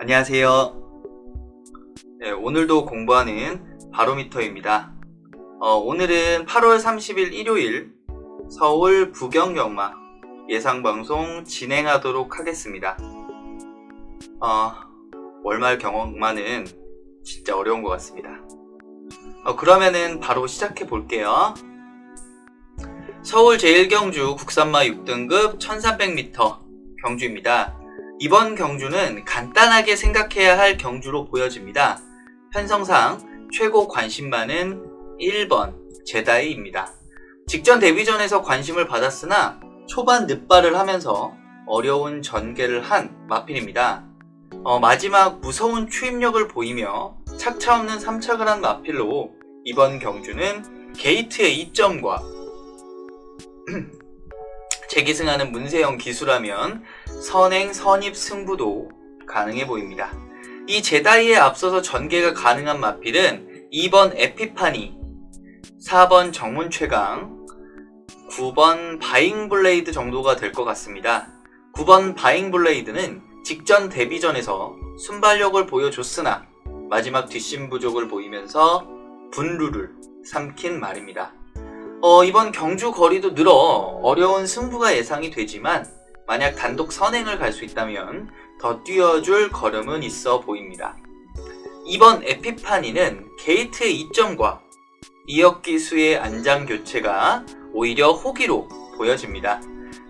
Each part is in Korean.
안녕하세요. 네, 오늘도 공부하는 바로미터입니다. 오늘은 8월 30일 일요일 서울 부경경마 예상방송 진행하도록 하겠습니다. 월말 경마는 진짜 어려운 것 같습니다. 그러면은 바로 시작해 볼게요. 서울 제1경주 국산마 6등급 1300m 경주입니다. 이번 경주는 간단하게 생각해야 할 경주로 보여집니다. 편성상 최고 관심마는 1번 제다이입니다. 직전 데뷔전에서 관심을 받았으나 초반 늑발을 하면서 어려운 전개를 한 마필입니다. 마지막 무서운 추임력을 보이며 착차 없는 3착을 한 마필로 이번 경주는 게이트의 2점과 재기승하는 문세영 기수라면 선행, 선입 승부도 가능해 보입니다. 이 제다이에 앞서서 전개가 가능한 마필은 2번 에피파니, 4번 정문최강, 9번 바잉블레이드 정도가 될 것 같습니다. 9번 바잉블레이드는 직전 데뷔전에서 순발력을 보여줬으나 마지막 뒷심 부족을 보이면서 분루를 삼킨 말입니다. 이번 경주 거리도 늘어 어려운 승부가 예상이 되지만 만약 단독 선행을 갈 수 있다면 더 뛰어줄 걸음은 있어 보입니다. 이번 에피파니는 게이트의 2점과 이역기수의 안장 교체가 오히려 호기로 보여집니다.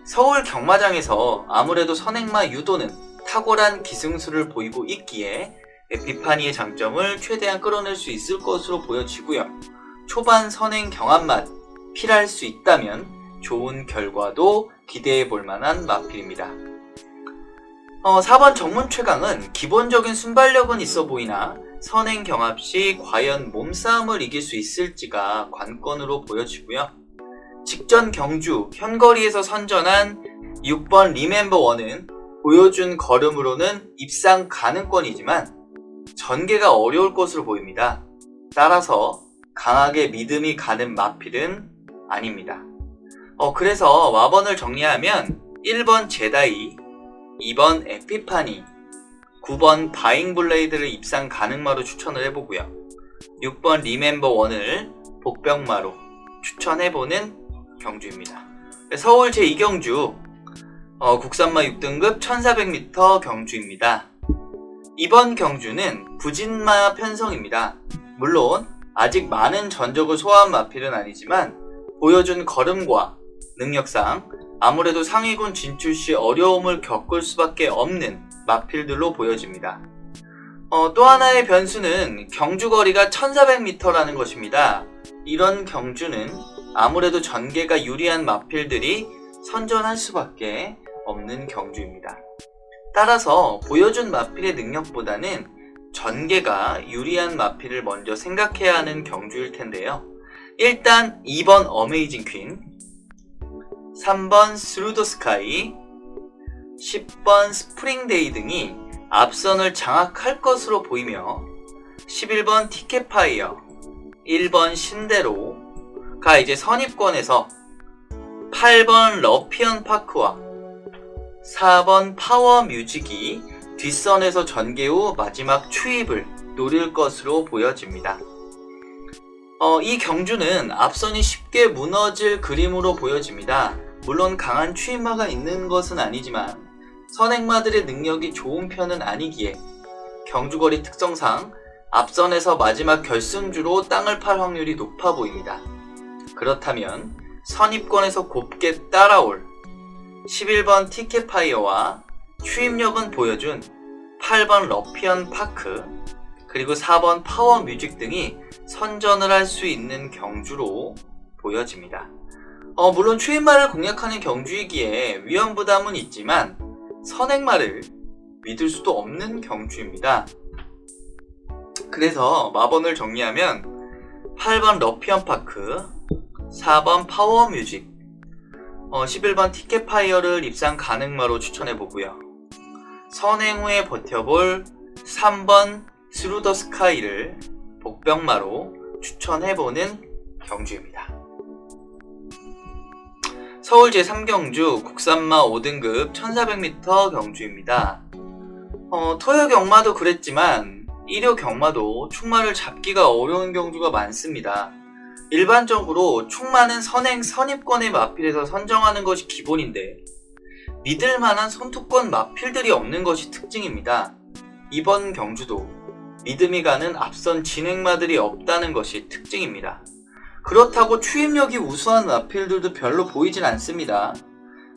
서울 경마장에서 아무래도 선행마 유도는 탁월한 기승수를 보이고 있기에 에피파니의 장점을 최대한 끌어낼 수 있을 것으로 보여지고요. 초반 선행 경합만 필할 수 있다면 좋은 결과도 기대해 볼 만한 마필입니다. 4번 정문최강은 기본적인 순발력은 있어 보이나 선행 경합 시 과연 몸싸움을 이길 수 있을지가 관건으로 보여지고요. 직전 경주 현거리에서 선전한 6번 리멤버1은 보여준 걸음으로는 입상 가능권이지만 전개가 어려울 것으로 보입니다. 따라서 강하게 믿음이 가는 마필은 아닙니다. 그래서 와번을 정리하면 1번 제다이, 2번 에피파니, 9번 바잉블레이드를 입상 가능마로 추천을 해보고요. 6번 리멤버1을 복병마로 추천해보는 경주입니다. 서울 제2경주 국산마 6등급 1400m 경주입니다. 이번 경주는 부진마 편성입니다. 물론 아직 많은 전적을 소화한 마필은 아니지만 보여준 걸음과 능력상 아무래도 상위군 진출 시 어려움을 겪을 수밖에 없는 마필들로 보여집니다. 또 하나의 변수는 경주거리가 1400m라는 것입니다. 이런 경주는 아무래도 전개가 유리한 마필들이 선전할 수밖에 없는 경주입니다. 따라서 보여준 마필의 능력보다는 전개가 유리한 마필을 먼저 생각해야 하는 경주일 텐데요. 일단 2번 어메이징 퀸, 3번 스루 더 스카이, 10번 스프링데이 등이 앞선을 장악할 것으로 보이며 11번 티켓파이어, 1번 신데로가 이제 선입권에서 8번 러피언 파크와 4번 파워 뮤직이 뒷선에서 전개 후 마지막 추입을 노릴 것으로 보여집니다. 이 경주는 앞선이 쉽게 무너질 그림으로 보여집니다. 물론 강한 추임마가 있는 것은 아니지만 선행마들의 능력이 좋은 편은 아니기에 경주거리 특성상 앞선에서 마지막 결승주로 땅을 팔 확률이 높아 보입니다. 그렇다면 선입권에서 곱게 따라올 11번 티켓파이어와 추임력은 보여준 8번 러피언 파크 그리고 4번 파워 뮤직 등이 선전을 할 수 있는 경주로 보여집니다. 물론 추임마를 공략하는 경주이기에 위험 부담은 있지만 선행마를 믿을 수도 없는 경주입니다. 그래서 마번을 정리하면 8번 러피언 파크, 4번 파워 뮤직, 11번 티켓파이어를 입상 가능마로 추천해보고요. 선행 후에 버텨볼 3번 스루 더 스카이를 복병마로 추천해보는 경주입니다. 서울 제3경주 국산마 5등급 1400m 경주입니다. 토요 경마도 그랬지만 1호 경마도 충마를 잡기가 어려운 경주가 많습니다. 일반적으로 충마는 선행 선입권의 마필에서 선정하는 것이 기본인데 믿을만한 선투권 마필들이 없는 것이 특징입니다. 이번 경주도 믿음이 가는 앞선 진행마들이 없다는 것이 특징입니다. 그렇다고 추임력이 우수한 마필들도 별로 보이진 않습니다.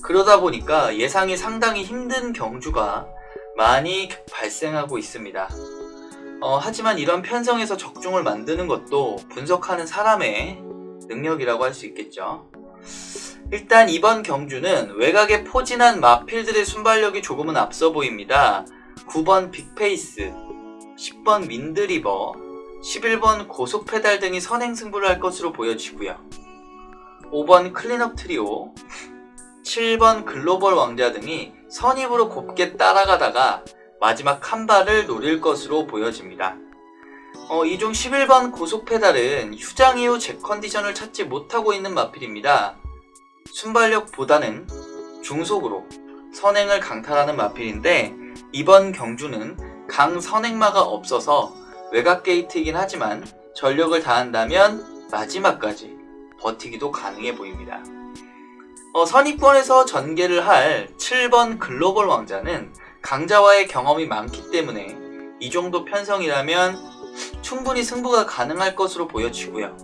그러다 보니까 예상이 상당히 힘든 경주가 많이 발생하고 있습니다. 하지만 이런 편성에서 적중을 만드는 것도 분석하는 사람의 능력이라고 할 수 있겠죠. 일단 이번 경주는 외곽에 포진한 마필들의 순발력이 조금은 앞서 보입니다. 9번 빅페이스, 10번 민드리버, 11번 고속페달 등이 선행승부를 할 것으로 보여지고요. 5번 클린업 트리오, 7번 글로벌 왕자 등이 선입으로 곱게 따라가다가 마지막 한 발을 노릴 것으로 보여집니다. 이 중 11번 고속페달은 휴장 이후 제 컨디션을 찾지 못하고 있는 마필입니다. 순발력보다는 중속으로 선행을 강탈하는 마필인데 이번 경주는 강 선행마가 없어서 외곽 게이트이긴 하지만 전력을 다한다면 마지막까지 버티기도 가능해 보입니다. 선입권에서 전개를 할 7번 글로벌 왕자는 강자와의 경험이 많기 때문에 이 정도 편성이라면 충분히 승부가 가능할 것으로 보여지고요.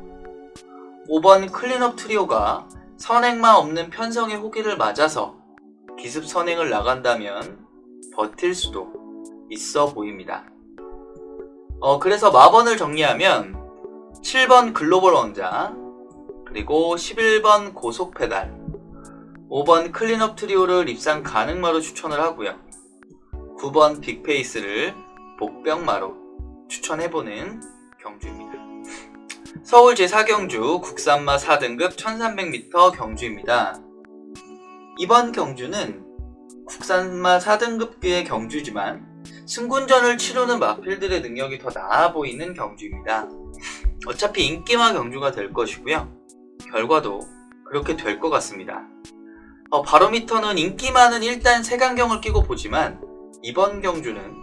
5번 클린업 트리오가 선행마 없는 편성의 호기를 맞아서 기습 선행을 나간다면 버틸 수도 있어 보입니다. 그래서 마번을 정리하면 7번 글로벌 왕자, 그리고 11번 고속페달, 5번 클린업 트리오를 입상 가능마로 추천을 하고요. 9번 빅페이스를 복병마로 추천해보는 경주입니다. 서울 제4경주 국산마 4등급 1300m 경주입니다. 이번 경주는 국산마 4등급의 경주지만 승군전을 치르는 마필들의 능력이 더 나아 보이는 경주입니다. 어차피 인기마 경주가 될 것이고요. 결과도 그렇게 될 것 같습니다. 바로미터는 인기마는 일단 색안경을 끼고 보지만 이번 경주는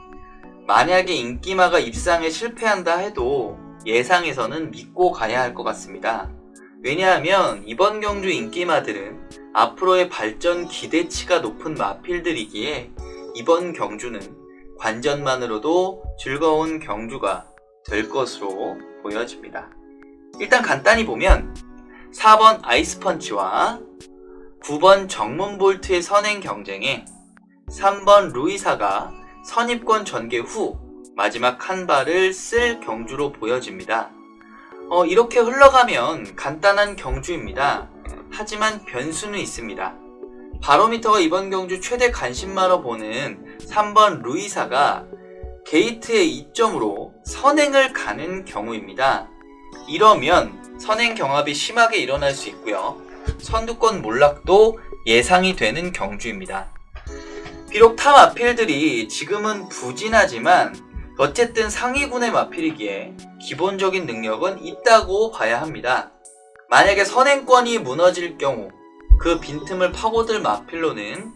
만약에 인기마가 입상에 실패한다 해도 예상에서는 믿고 가야 할 것 같습니다. 왜냐하면 이번 경주 인기마들은 앞으로의 발전 기대치가 높은 마필들이기에 이번 경주는 관전만으로도 즐거운 경주가 될 것으로 보여집니다. 일단 간단히 보면 4번 아이스펀치와 9번 정문볼트의 선행 경쟁에 3번 루이사가 선입권 전개 후 마지막 한 발을 쓸 경주로 보여집니다. 이렇게 흘러가면 간단한 경주입니다. 하지만 변수는 있습니다. 바로미터가 이번 경주 최대 관심마로 보는 3번 루이사가 게이트의 이점으로 선행을 가는 경우입니다. 이러면 선행 경합이 심하게 일어날 수 있고요. 선두권 몰락도 예상이 되는 경주입니다. 비록 타 마필들이 지금은 부진하지만 어쨌든 상위군의 마필이기에 기본적인 능력은 있다고 봐야 합니다. 만약에 선행권이 무너질 경우 그 빈틈을 파고들 마필로는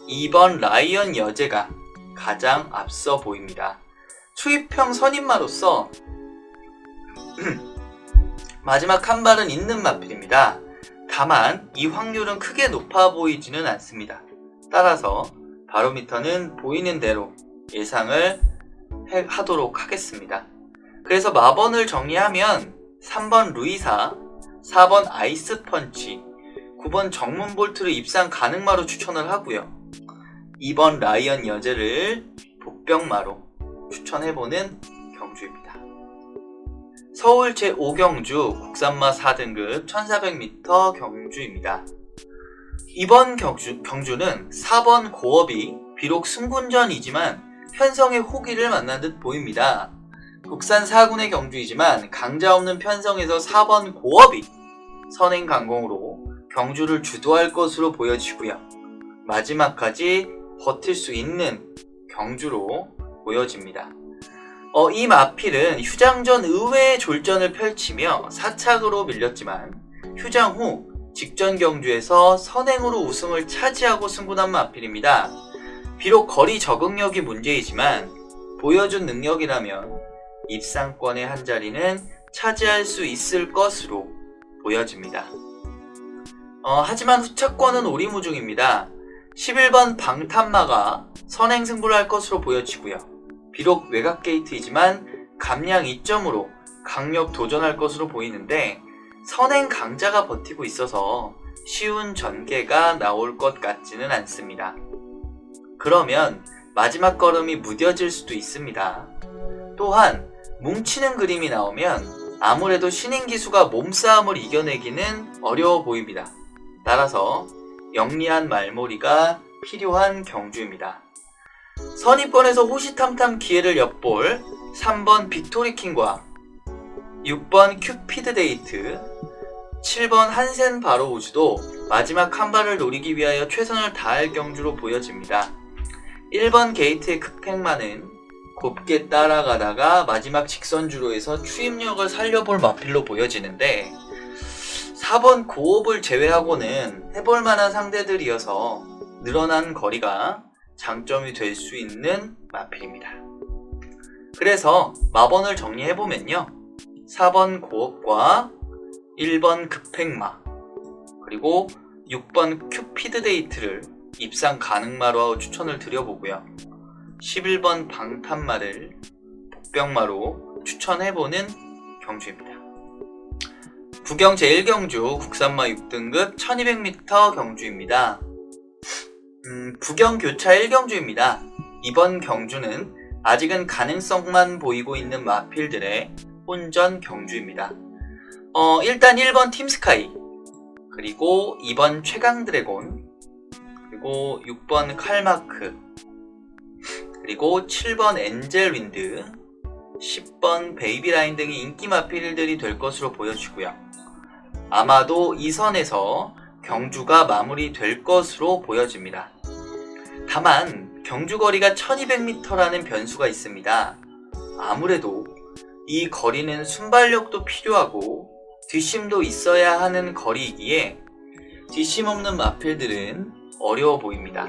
2번 라이언 여제가 가장 앞서 보입니다. 수입형 선임마로서 마지막 한 발은 있는 마필입니다. 다만 이 확률은 크게 높아 보이지는 않습니다. 따라서 바로미터는 보이는 대로 예상을 하도록 하겠습니다. 그래서 마번을 정리하면 3번 루이사, 4번 아이스펀치, 9번 정문볼트를 입상 가능마로 추천을 하고요. 2번 라이언 여제를 복병마로 추천해보는 경주입니다. 서울 제5경주 국산마 4등급 1400m 경주입니다. 이번 경주는 4번 고업이 비록 승군전이지만 편성의 호기를 만난 듯 보입니다. 국산 4군의 경주이지만 강자 없는 편성에서 4번 고업이 선행 강공으로 경주를 주도할 것으로 보여지고요. 마지막까지 버틸 수 있는 경주로 보여집니다. 이 마필은 휴장 전 의외의 졸전을 펼치며 4착으로 밀렸지만 휴장 후 직전 경주에서 선행으로 우승을 차지하고 승군한 마필입니다. 비록 거리 적응력이 문제이지만 보여준 능력이라면 입상권의 한 자리는 차지할 수 있을 것으로 보여집니다. 하지만 후차권은 오리무중입니다. 11번 방탄마가 선행승부를 할 것으로 보여지고요. 비록 외곽 게이트이지만 감량 2점으로 강력 도전할 것으로 보이는데 선행 강자가 버티고 있어서 쉬운 전개가 나올 것 같지는 않습니다. 그러면 마지막 걸음이 무뎌질 수도 있습니다. 또한 뭉치는 그림이 나오면 아무래도 신인 기수가 몸싸움을 이겨내기는 어려워 보입니다. 따라서 영리한 말몰이가 필요한 경주입니다. 선입권에서 호시탐탐 기회를 엿볼 3번 빅토리킹과 6번 큐피드 데이트, 7번 한센 바로 우주도 마지막 한 발을 노리기 위하여 최선을 다할 경주로 보여집니다. 1번 게이트의 급행만은 곱게 따라가다가 마지막 직선주로에서 추임력을 살려볼 마필로 보여지는데 4번 고업을 제외하고는 해볼 만한 상대들이어서 늘어난 거리가 장점이 될 수 있는 마필입니다. 그래서 마번을 정리해보면요. 4번 고업과 1번 급행마 그리고 6번 큐피드 데이트를 입상 가능마로 추천을 드려보고요. 11번 방탄마를 복병마로 추천해보는 경주입니다. 부경 제1경주 국산마 6등급 1200m 경주입니다. 부경 교차 1경주입니다. 이번 경주는 아직은 가능성만 보이고 있는 마필들의 혼전 경주입니다. 일단 1번 팀스카이, 그리고 2번 최강드래곤, 그리고 6번 칼마크, 그리고 7번 엔젤윈드, 10번 베이비라인 등이 인기 마필들이 될 것으로 보여지고요. 아마도 이 선에서 경주가 마무리될 것으로 보여집니다. 다만 경주거리가 1200m라는 변수가 있습니다. 아무래도 이 거리는 순발력도 필요하고 뒷심도 있어야 하는 거리이기에 뒷심 없는 마필들은 어려워 보입니다.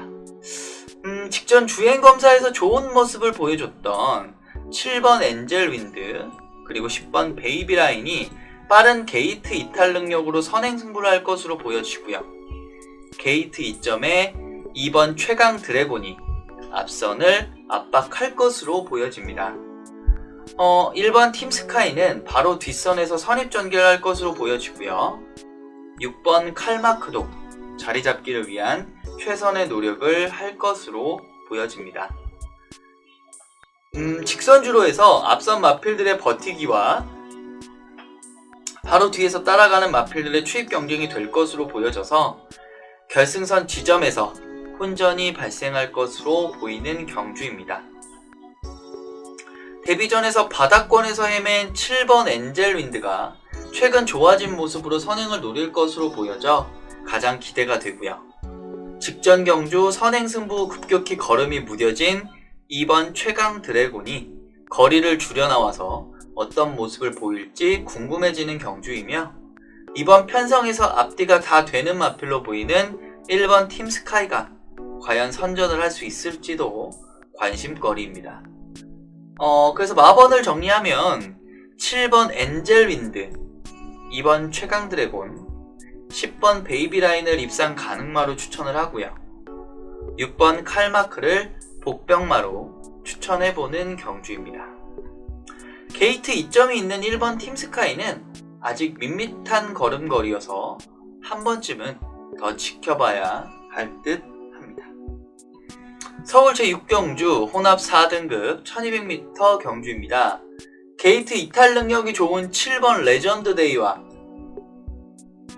직전 주행검사에서 좋은 모습을 보여줬던 7번 엔젤윈드 그리고 10번 베이비라인이 빠른 게이트 이탈 능력으로 선행승부를 할 것으로 보여지고요. 게이트 2점에 2번 최강 드래곤이 앞선을 압박할 것으로 보여집니다. 1번 팀스카이는 바로 뒷선에서 선입전개할 것으로 보여지고요. 6번 칼마크도 자리 잡기를 위한 최선의 노력을 할 것으로 보여집니다. 직선주로에서 앞선 마필들의 버티기와 바로 뒤에서 따라가는 마필들의 추입 경쟁이 될 것으로 보여져서 결승선 지점에서 혼전이 발생할 것으로 보이는 경주입니다. 데뷔전에서 바닥권에서 헤맨 7번 엔젤윈드가 최근 좋아진 모습으로 선행을 노릴 것으로 보여져 가장 기대가 되고요. 직전 경주 선행승부 급격히 걸음이 무뎌진 2번 최강 드래곤이 거리를 줄여나와서 어떤 모습을 보일지 궁금해지는 경주이며 이번 편성에서 앞뒤가 다 되는 마필로 보이는 1번 팀스카이가 과연 선전을 할 수 있을지도 관심거리입니다. 그래서 마번을 정리하면 7번 엔젤윈드, 2번 최강드래곤, 10번 베이비라인을 입상 가능마로 추천을 하고요. 6번 칼마크를 복병마로 추천해보는 경주입니다. 게이트 2점이 있는 1번 팀스카이는 아직 밋밋한 걸음걸이여서 한 번쯤은 더 지켜봐야 할 듯 합니다. 서울 제6경주 혼합 4등급 1200m 경주입니다. 게이트 이탈 능력이 좋은 7번 레전드데이와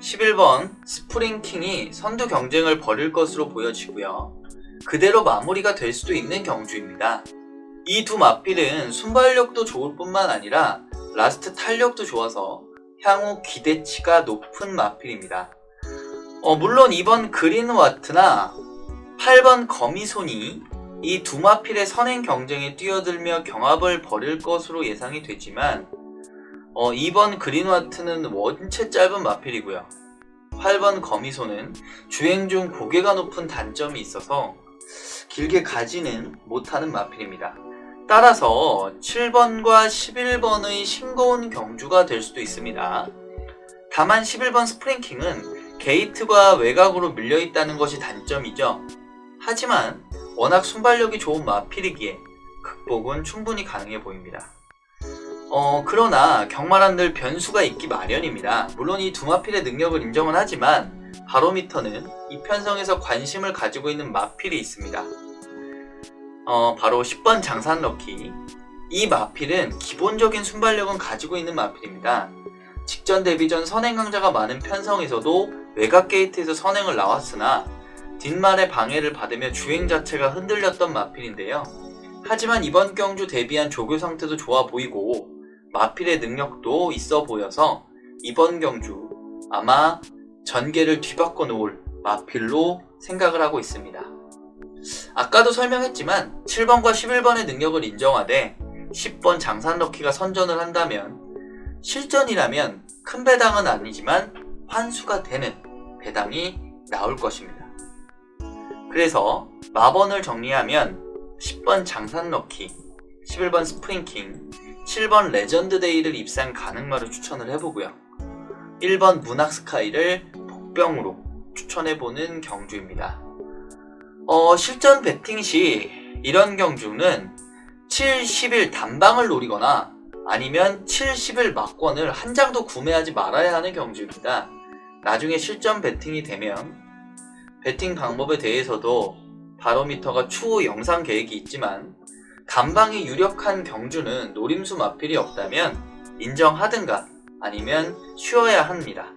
11번 스프링킹이 선두 경쟁을 벌일 것으로 보여지고요. 그대로 마무리가 될 수도 있는 경주입니다. 이 두 마필은 순발력도 좋을 뿐만 아니라 라스트 탄력도 좋아서 향후 기대치가 높은 마필입니다. 물론 2번 그린와트나 8번 거미손이 이 두 마필의 선행 경쟁에 뛰어들며 경합을 벌일 것으로 예상이 되지만 2번 그린와트는 원체 짧은 마필이고요. 8번 거미손은 주행 중 고개가 높은 단점이 있어서 길게 가지는 못하는 마필입니다. 따라서 7번과 11번의 싱거운 경주가 될 수도 있습니다. 다만 11번 스프링킹은 게이트가 외곽으로 밀려있다는 것이 단점이죠. 하지만 워낙 순발력이 좋은 마필이기에 극복은 충분히 가능해 보입니다. 그러나 경마란 늘 변수가 있기 마련입니다. 물론 이 두 마필의 능력을 인정은 하지만 바로미터는 이 편성에서 관심을 가지고 있는 마필이 있습니다. 바로 10번 장산럭키. 이 마필은 기본적인 순발력은 가지고 있는 마필입니다. 직전 데뷔전 선행 강자가 많은 편성에서도 외곽 게이트에서 선행을 나왔으나 뒷말의 방해를 받으며 주행 자체가 흔들렸던 마필인데요. 하지만 이번 경주 데뷔한 조교 상태도 좋아 보이고 마필의 능력도 있어 보여서 이번 경주 아마 전개를 뒤바꿔 놓을 마필로 생각을 하고 있습니다. 아까도 설명했지만 7번과 11번의 능력을 인정하되 10번 장산럭키가 선전을 한다면 실전이라면 큰 배당은 아니지만 환수가 되는 배당이 나올 것입니다. 그래서 마번을 정리하면 10번 장산럭키, 11번 스프링킹, 7번 레전드데이를 입산 가능마로 추천을 해보고요. 1번 문학스카이를 복병으로 추천해보는 경주입니다. 실전 배팅 시 이런 경주는 7, 11 단방을 노리거나 아니면 7, 11 막권을 한 장도 구매하지 말아야 하는 경주입니다. 나중에 실전 배팅이 되면 배팅 방법에 대해서도 바로미터가 추후 영상 계획이 있지만 단방이 유력한 경주는 노림수 마필이 없다면 인정하든가 아니면 쉬어야 합니다.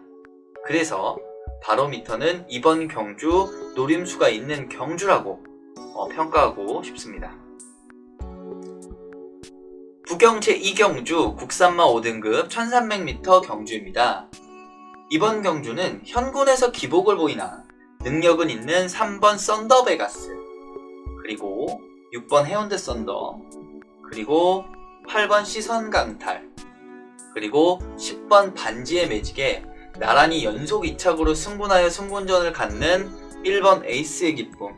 그래서 바로미터는 이번 경주 노림수가 있는 경주라고 평가하고 싶습니다. 부경 제2경주 국산마 5등급 1300m 경주입니다. 이번 경주는 현군에서 기복을 보이나 능력은 있는 3번 썬더베가스, 그리고 6번 해운대 썬더, 그리고 8번 시선강탈, 그리고 10번 반지의 매직에 나란히 연속 2착으로 승분하여 승분전을 갖는 1번 에이스의 기쁨,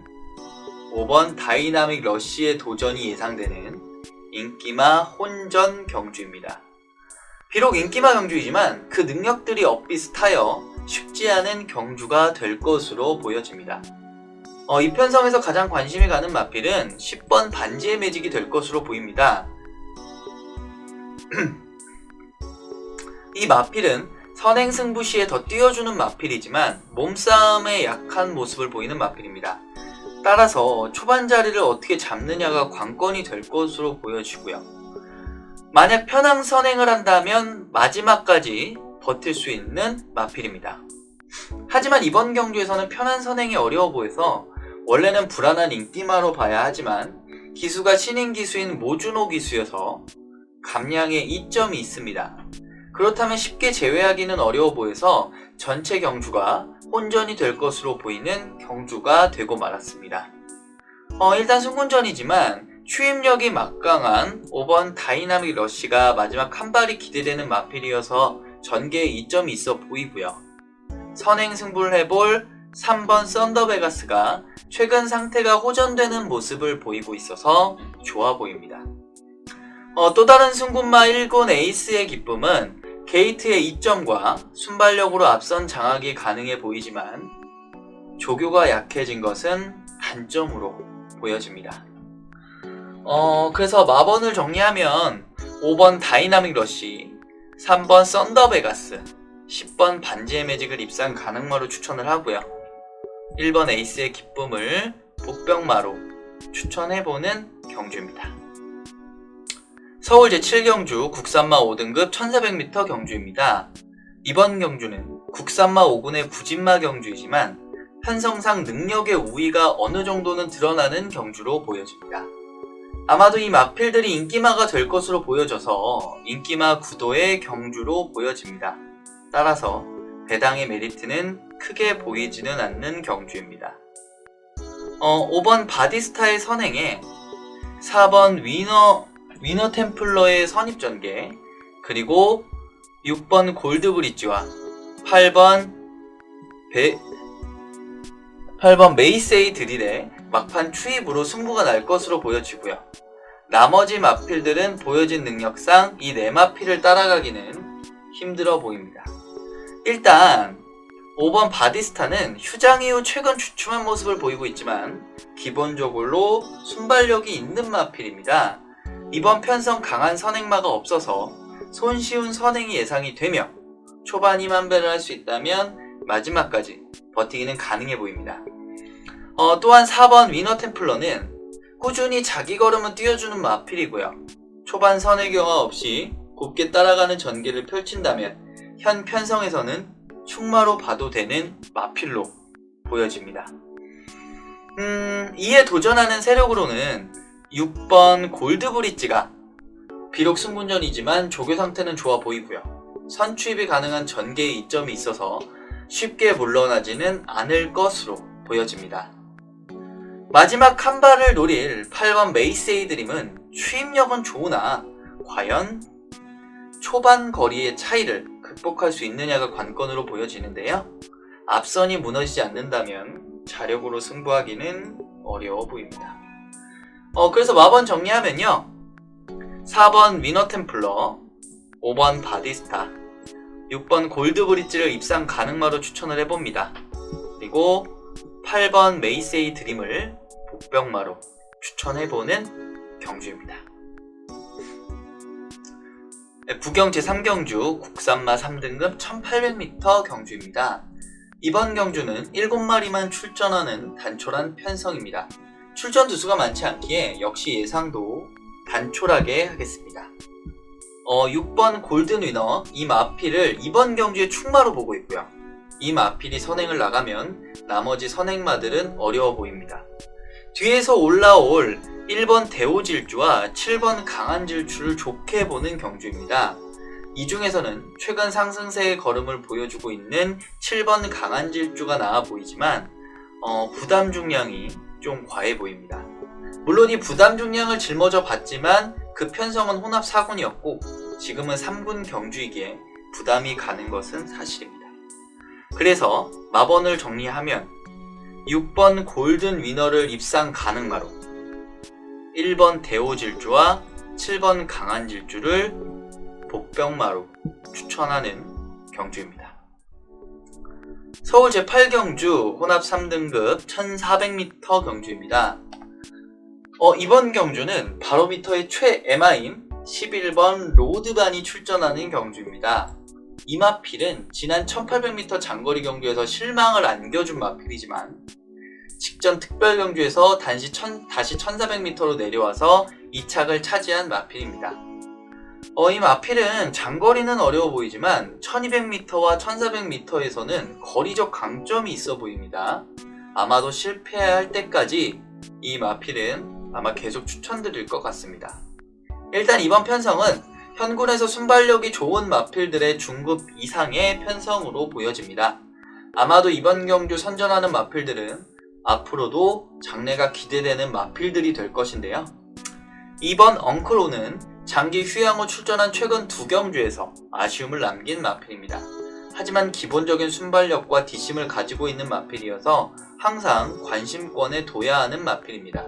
5번 다이나믹 러쉬의 도전이 예상되는 인기마 혼전 경주입니다. 비록 인기마 경주이지만 그 능력들이 엇비슷하여 쉽지 않은 경주가 될 것으로 보여집니다. 이 편성에서 가장 관심이 가는 마필은 10번 반지의 매직이 될 것으로 보입니다. 이 마필은 선행 승부 시에 더 띄워주는 마필이지만 몸싸움에 약한 모습을 보이는 마필입니다. 따라서 초반 자리를 어떻게 잡느냐가 관건이 될 것으로 보여지고요. 만약 편항 선행을 한다면 마지막까지 버틸 수 있는 마필입니다. 하지만 이번 경주에서는 편한 선행이 어려워 보여서 원래는 불안한 인기마로 봐야 하지만 기수가 신인 기수인 모준호 기수여서 감량에 이점이 있습니다. 그렇다면 쉽게 제외하기는 어려워 보여서 전체 경주가 혼전이 될 것으로 보이는 경주가 되고 말았습니다. 일단 승군전이지만 추임력이 막강한 5번 다이나믹 러쉬가 마지막 한 발이 기대되는 마필이어서 전개에 이점이 있어 보이고요. 선행 승부를 해볼 3번 썬더베가스가 최근 상태가 호전되는 모습을 보이고 있어서 좋아 보입니다. 또 다른 승군마 1군 에이스의 기쁨은 게이트의 이점과 순발력으로 앞선 장악이 가능해 보이지만 조교가 약해진 것은 단점으로 보여집니다. 그래서 마번을 정리하면 5번 다이나믹 러쉬, 3번 썬더베가스, 10번 반지의 매직을 입산 가능마로 추천을 하고요. 1번 에이스의 기쁨을 복병마로 추천해보는 경주입니다. 서울 제7경주 국산마 5등급 1400m 경주입니다. 이번 경주는 국산마 5군의 구진마 경주이지만 편성상 능력의 우위가 어느 정도는 드러나는 경주로 보여집니다. 아마도 이 마필들이 인기마가 될 것으로 보여져서 인기마 구도의 경주로 보여집니다. 따라서 배당의 메리트는 크게 보이지는 않는 경주입니다. 5번 바디스타의 선행에 4번 위너 템플러의 선입전개, 그리고 6번 골드브릿지와 8번 메이세이 드릴의 막판 추입으로 승부가 날 것으로 보여지고요. 나머지 마필들은 보여진 능력상 이 네 마필을 따라가기는 힘들어 보입니다. 일단 5번 바디스타는 휴장 이후 최근 주춤한 모습을 보이고 있지만 기본적으로 순발력이 있는 마필입니다. 이번 편성 강한 선행마가 없어서 손쉬운 선행이 예상이 되며 초반 희망배를 할 수 있다면 마지막까지 버티기는 가능해 보입니다. 또한 4번 위너 템플러는 꾸준히 자기 걸음을 띄워주는 마필이고요. 초반 선의 경화 없이 곱게 따라가는 전개를 펼친다면 현 편성에서는 충마로 봐도 되는 마필로 보여집니다. 이에 도전하는 세력으로는 6번 골드브릿지가 비록 승분전이지만 조교 상태는 좋아 보이고요. 선추입이 가능한 전개의 이점이 있어서 쉽게 물러나지는 않을 것으로 보여집니다. 마지막 한 발을 노릴 8번 메이세이 드림은 추입력은 좋으나 과연 초반 거리의 차이를 극복할 수 있느냐가 관건으로 보여지는데요. 앞선이 무너지지 않는다면 자력으로 승부하기는 어려워 보입니다. 그래서 마번 정리하면요. 4번 위너 템플러, 5번 바디스타, 6번 골드브릿지를 입상 가능마로 추천을 해봅니다. 그리고 8번 메이세이 드림을 복병마로 추천해보는 경주입니다. 부경 제3경주 국산마 3등급 1800m 경주입니다. 이번 경주는 7마리만 출전하는 단촐한 편성입니다. 출전 두수가 많지 않기에 역시 예상도 단촐하게 하겠습니다. 6번 골든 위너, 이 마필을 이번 경주에 충마로 보고 있고요. 이 마필이 선행을 나가면 나머지 선행마들은 어려워 보입니다. 뒤에서 올라올 1번 대오질주와 7번 강한질주를 좋게 보는 경주입니다. 이 중에서는 최근 상승세의 걸음을 보여주고 있는 7번 강한질주가 나아 보이지만 부담 중량이 좀 과해 보입니다. 물론 이 부담 중량을 짊어져 봤지만 그 편성은 혼합 4군이었고 지금은 3군 경주이기에 부담이 가는 것은 사실입니다. 그래서 마번을 정리하면 6번 골든 위너를 입상 가능마로 1번 대오질주와 7번 강한질주를 복병마로 추천하는 경주입니다. 서울 제8경주 혼합 3등급 1400m 경주입니다. 이번 경주는 바로미터의 최애마인 11번 로드반이 출전하는 경주입니다. 이 마필은 지난 1800m 장거리 경주에서 실망을 안겨준 마필이지만 직전 특별 경주에서 다시 1400m로 내려와서 2착을 차지한 마필입니다. 이 마필은 장거리는 어려워 보이지만 1200m와 1400m에서는 거리적 강점이 있어 보입니다. 아마도 실패할 때까지 이 마필은 아마 계속 추천드릴 것 같습니다. 일단 이번 편성은 현군에서 순발력이 좋은 마필들의 중급 이상의 편성으로 보여집니다. 아마도 이번 경주 선전하는 마필들은 앞으로도 장래가 기대되는 마필들이 될 것인데요. 2번 엉클오는 장기 휴양 후 출전한 최근 2경주에서 아쉬움을 남긴 마필입니다. 하지만 기본적인 순발력과 뒷심을 가지고 있는 마필이어서 항상 관심권에 둬야 하는 마필입니다.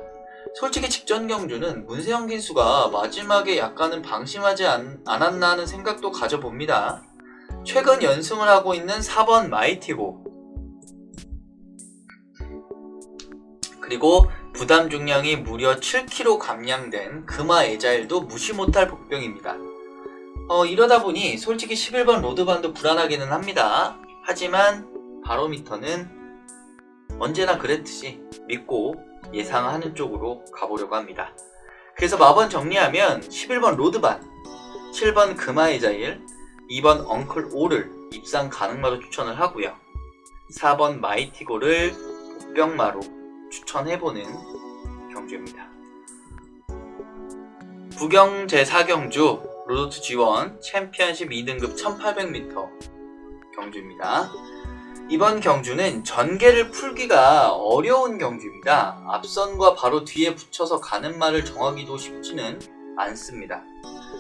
솔직히 직전 경주는 문세영 긴수가 마지막에 약간은 방심하지 않았나 하는 생각도 가져봅니다. 최근 연승을 하고 있는 4번 마이티고, 그리고 부담 중량이 무려 7kg 감량된 금화 에자일도 무시 못할 복병입니다. 이러다 보니 솔직히 11번 로드반도 불안하기는 합니다. 하지만 바로미터는 언제나 그랬듯이 믿고 예상하는 쪽으로 가보려고 합니다. 그래서 마번 정리하면 11번 로드반, 7번 금화에자일, 2번 엉클 오를 입상 가능마로 추천을 하고요. 4번 마이티고를 복병마로 추천해보는 경주입니다. 부경 제4경주 로드2 G1 챔피언십 2등급 1800m 경주입니다. 이번 경주는 전개를 풀기가 어려운 경주입니다. 앞선과 바로 뒤에 붙여서 가는 말을 정하기도 쉽지는 않습니다.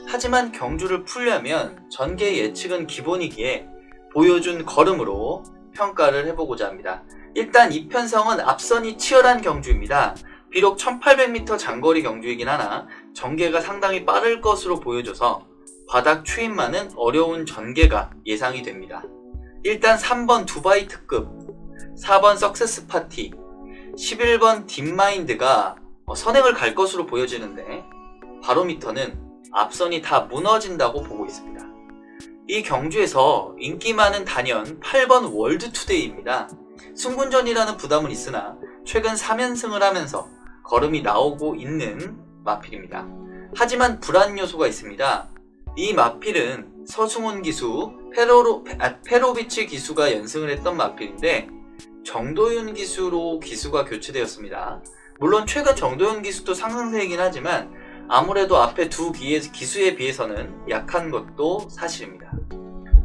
하지만 경주를 풀려면 전개 예측은 기본이기에 보여준 걸음으로 평가를 해보고자 합니다. 일단 이 편성은 앞선이 치열한 경주입니다. 비록 1800m 장거리 경주이긴 하나 전개가 상당히 빠를 것으로 보여져서 바닥 추임만은 어려운 전개가 예상이 됩니다. 일단 3번 두바이 특급, 4번 석세스 파티, 11번 딥마인드가 선행을 갈 것으로 보여지는데 바로미터는 앞선이 다 무너진다고 보고 있습니다. 이 경주에서 인기 많은 단연 8번 월드투데이입니다. 승군전이라는 부담은 있으나 최근 3연승을 하면서 걸음이 나오고 있는 마필입니다. 하지만 불안 요소가 있습니다. 이 마필은 서승훈 기수, 페로비치 기수가 연승을 했던 마필인데 정도윤 기수로 기수가 교체되었습니다. 물론 최근 정도윤 기수도 상승세이긴 하지만 아무래도 앞에 두 기수에 비해서는 약한 것도 사실입니다.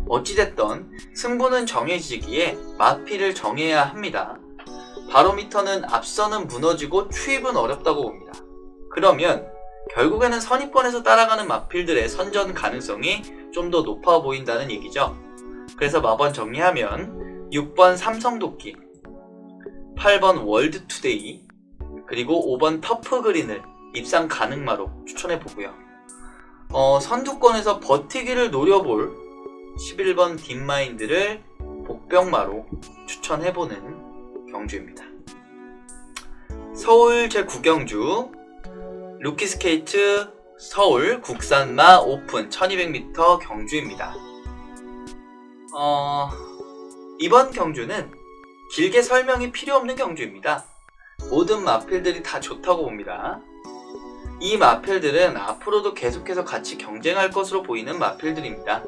어찌됐든 승부는 정해지기에 마필을 정해야 합니다. 바로미터는 앞선은 무너지고 추입은 어렵다고 봅니다. 그러면 결국에는 선입권에서 따라가는 마필들의 선전 가능성이 좀 더 높아 보인다는 얘기죠. 그래서 마번 정리하면 6번 삼성도끼, 8번 월드투데이, 그리고 5번 터프그린을 입상 가능마로 추천해보고요. 선두권에서 버티기를 노려볼 11번 딥마인드를 복병마로 추천해보는 경주입니다. 서울 제9경주 루키스케이트 서울 국산마 오픈 1200m 경주입니다. 이번 경주는 길게 설명이 필요 없는 경주입니다. 모든 마필들이 다 좋다고 봅니다. 이 마필들은 앞으로도 계속해서 같이 경쟁할 것으로 보이는 마필들입니다.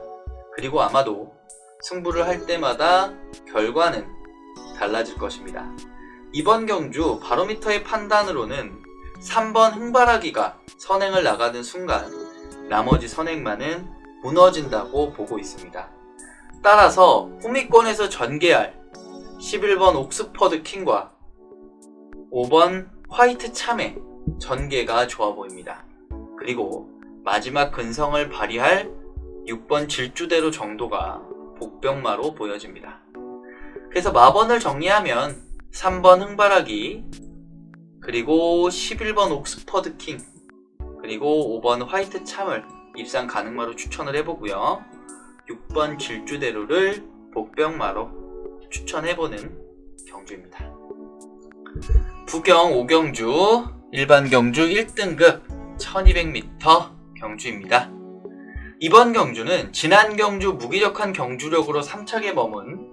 그리고 아마도 승부를 할 때마다 결과는 달라질 것입니다. 이번 경주 바로미터의 판단으로는 3번 흥바라기가 선행을 나가는 순간 나머지 선행만은 무너진다고 보고 있습니다. 따라서 후미권에서 전개할 11번 옥스퍼드 킹과 5번 화이트 참의 전개가 좋아 보입니다. 그리고 마지막 근성을 발휘할 6번 질주대로 정도가 복병마로 보여집니다. 그래서 마번을 정리하면 3번 흥바라기, 그리고 11번 옥스퍼드 킹, 그리고 5번 화이트 참을 입상 가능마로 추천을 해보고요. 6번 질주대로를 복병마로 추천해보는 경주입니다. 부경 5경주 일반 경주 1등급 1200m 경주입니다. 이번 경주는 지난 경주 무기력한 경주력으로 3착에 머문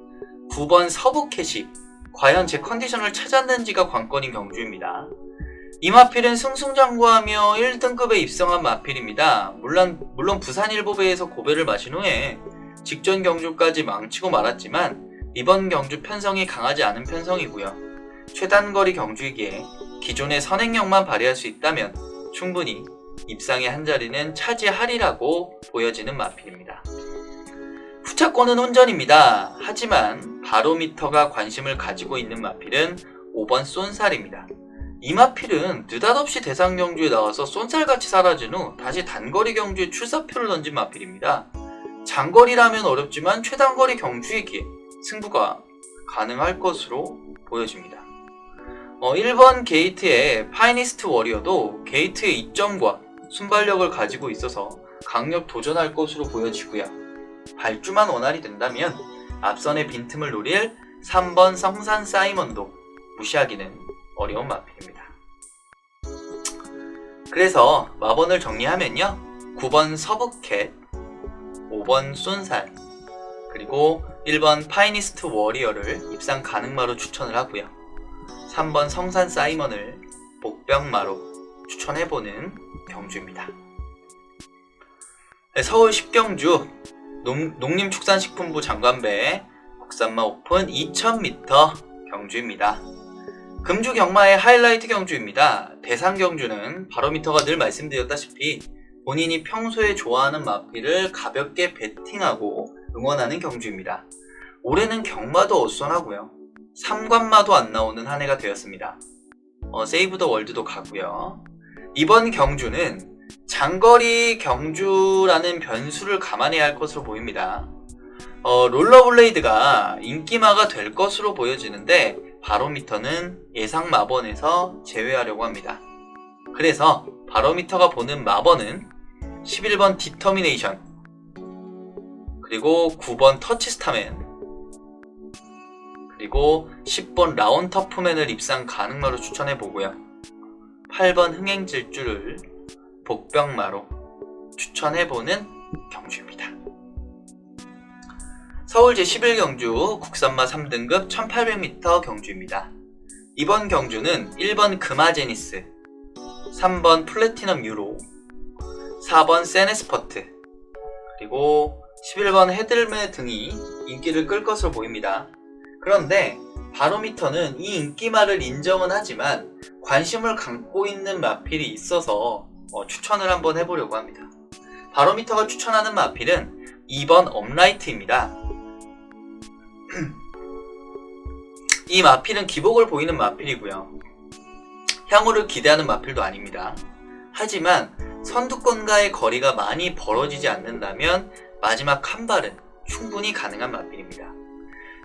9번 서부캣이 과연 제 컨디션을 찾았는지가 관건인 경주입니다. 이 마필은 승승장구하며 1등급에 입성한 마필입니다. 물론 부산일보배에서 고배를 마신 후에 직전 경주까지 망치고 말았지만 이번 경주 편성이 강하지 않은 편성이고요. 최단거리 경주이기에 기존의 선행력만 발휘할 수 있다면 충분히 입상의 한자리는 차지하리라고 보여지는 마필입니다. 후차권은 혼전입니다. 하지만 바로미터가 관심을 가지고 있는 마필은 5번 쏜살입니다. 이 마필은 느닷없이 대상 경주에 나와서 쏜살같이 사라진 후 다시 단거리 경주에 출사표를 던진 마필입니다. 장거리라면 어렵지만 최단거리 경주이기에 승부가 가능할 것으로 보여집니다. 1번 게이트의 파이니스트 워리어도 게이트의 이점과 순발력을 가지고 있어서 강력 도전할 것으로 보여지고요. 발주만 원활히 된다면 앞선의 빈틈을 노릴 3번 성산 사이먼도 무시하기는 어려운 마필입니다. 그래서 마번을 정리하면요. 9번 서부캣, 5번 쏜살, 그리고 1번 파이니스트 워리어를 입상 가능마로 추천을 하고요. 3번 성산 사이먼을 복병마로 추천해보는 경주입니다. 서울 10경주 농림축산식품부 장관배 국산마 오픈 2000m 경주입니다. 금주 경마의 하이라이트 경주입니다. 대상 경주는 바로미터가 늘 말씀드렸다시피 본인이 평소에 좋아하는 마필을 가볍게 베팅하고 응원하는 경주입니다. 올해는 경마도 어수선하고요. 3관마도 안 나오는 한 해가 되었습니다. 세이브 더 월드도 가고요. 이번 경주는 장거리 경주라는 변수를 감안해야 할 것으로 보입니다. 롤러블레이드가 인기마가 될 것으로 보여지는데 바로미터는 예상 마번에서 제외하려고 합니다. 그래서 바로미터가 보는 마번은 11번 디터미네이션, 그리고 9번 터치스타맨, 그리고 10번 라운터프맨을 입상 가능마로 추천해보고요. 8번 흥행질주를 복병마로 추천해보는 경주입니다. 서울 제11경주 국산마 3등급 1800m 경주입니다. 이번 경주는 1번 금화제니스, 3번 플래티넘 유로, 4번 세네스퍼트, 그리고 11번 헤들메 등이 인기를 끌 것으로 보입니다. 그런데 바로미터는 이 인기말을 인정은 하지만 관심을 갖고 있는 마필이 있어서 추천을 한번 해보려고 합니다. 바로미터가 추천하는 마필은 2번 업라이트입니다. 이 마필은 기복을 보이는 마필이고요. 향후를 기대하는 마필도 아닙니다. 하지만 선두권과의 거리가 많이 벌어지지 않는다면 마지막 한 발은 충분히 가능한 마필입니다.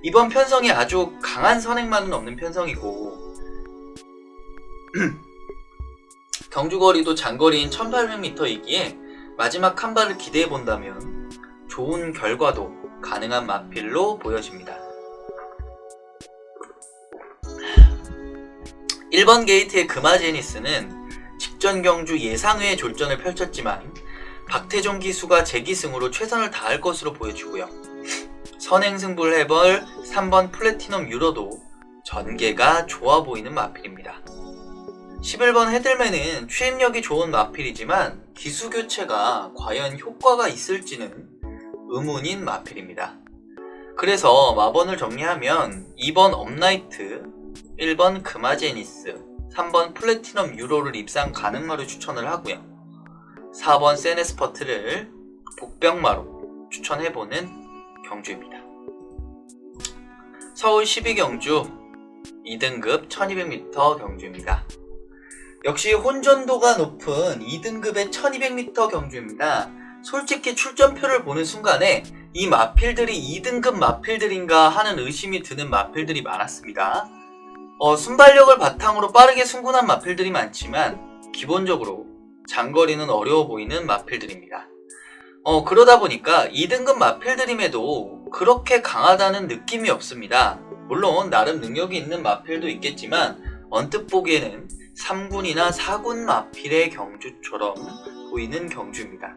이번 편성이 아주 강한 선행만은 없는 편성이고 경주거리도 장거리인 1800m이기에 마지막 한 발을 기대해본다면 좋은 결과도 가능한 마필로 보여집니다. 1번 게이트의 금화제니스는 직전 경주 예상외의 졸전을 펼쳤지만 박태종 기수가 재기승으로 최선을 다할 것으로 보여지고요. 선행승부를 해볼 3번 플래티넘 유로도 전개가 좋아 보이는 마필입니다. 11번 헤들맨은 추임력이 좋은 마필이지만 기수 교체가 과연 효과가 있을지는 의문인 마필입니다. 그래서 마번을 정리하면 2번 업라이트, 1번 금화제니스, 3번 플래티넘 유로를 입상 가능마로 추천을 하고요. 4번 세네스퍼트를 복병마로 추천해보는 경주입니다. 서울 12경주 2등급 1200m 경주입니다. 역시 혼전도가 높은 2등급의 1200m 경주입니다. 솔직히 출전표를 보는 순간에 이 마필들이 2등급 마필들인가 하는 의심이 드는 마필들이 많았습니다. 순발력을 바탕으로 빠르게 승군한 마필들이 많지만 기본적으로 장거리는 어려워 보이는 마필들입니다. 그러다 보니까 2등급 마필들임에도 그렇게 강하다는 느낌이 없습니다. 물론 나름 능력이 있는 마필도 있겠지만 언뜻 보기에는 3군이나 4군 마필의 경주처럼 보이는 경주입니다.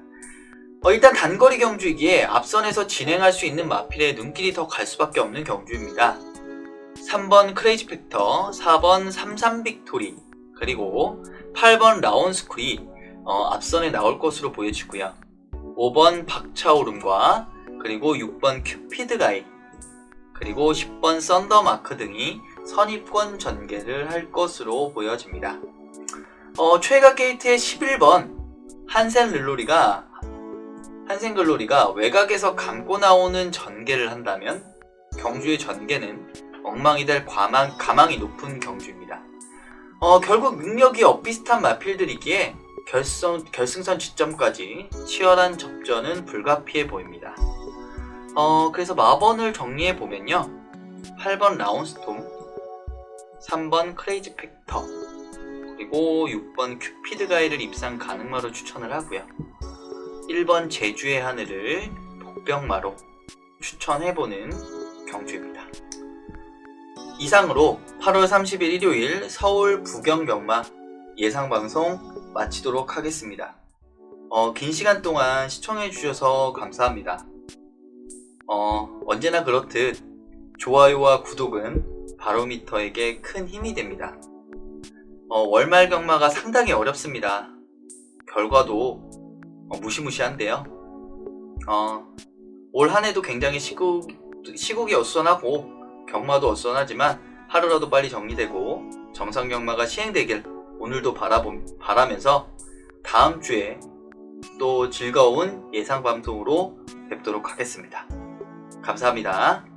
일단 단거리 경주이기에 앞선에서 진행할 수 있는 마필에 눈길이 더 갈 수밖에 없는 경주입니다. 3번 크레이지 팩터, 4번 삼삼 빅토리, 그리고 8번 라온스쿨이 앞선에 나올 것으로 보여지고요. 5번 박차오름과 그리고 6번 큐피드 가이, 그리고 10번 썬더마크 등이 선입권 전개를 할 것으로 보여집니다. 최가 게이트의 11번 한센글로리가 외곽에서 감고 나오는 전개를 한다면 경주의 전개는 엉망이 될 가망이 높은 경주입니다. 결국 능력이 엇비슷한 마필들이기에 결승선 지점까지 치열한 접전은 불가피해 보입니다. 그래서 마번을 정리해보면요. 8번 라운스톰, 3번 크레이지 팩터, 그리고 6번 큐피드 가이를 입상 가능마로 추천을 하고요. 1번 제주의 하늘을 복병마로 추천해보는 경주입니다. 이상으로 8월 30일 일요일 서울 부경경마 예상방송 마치도록 하겠습니다. 긴 시간 동안 시청해주셔서 감사합니다. 언제나 그렇듯 좋아요와 구독은 바로미터에게 큰 힘이 됩니다. 월말 경마가 상당히 어렵습니다. 결과도 무시무시한데요. 올 한해도 굉장히 시국이 어수선하고 경마도 어수선하지만 하루라도 빨리 정리되고 정상 경마가 시행되길 오늘도 바라면서 다음 주에 또 즐거운 예상 방송으로 뵙도록 하겠습니다. 감사합니다.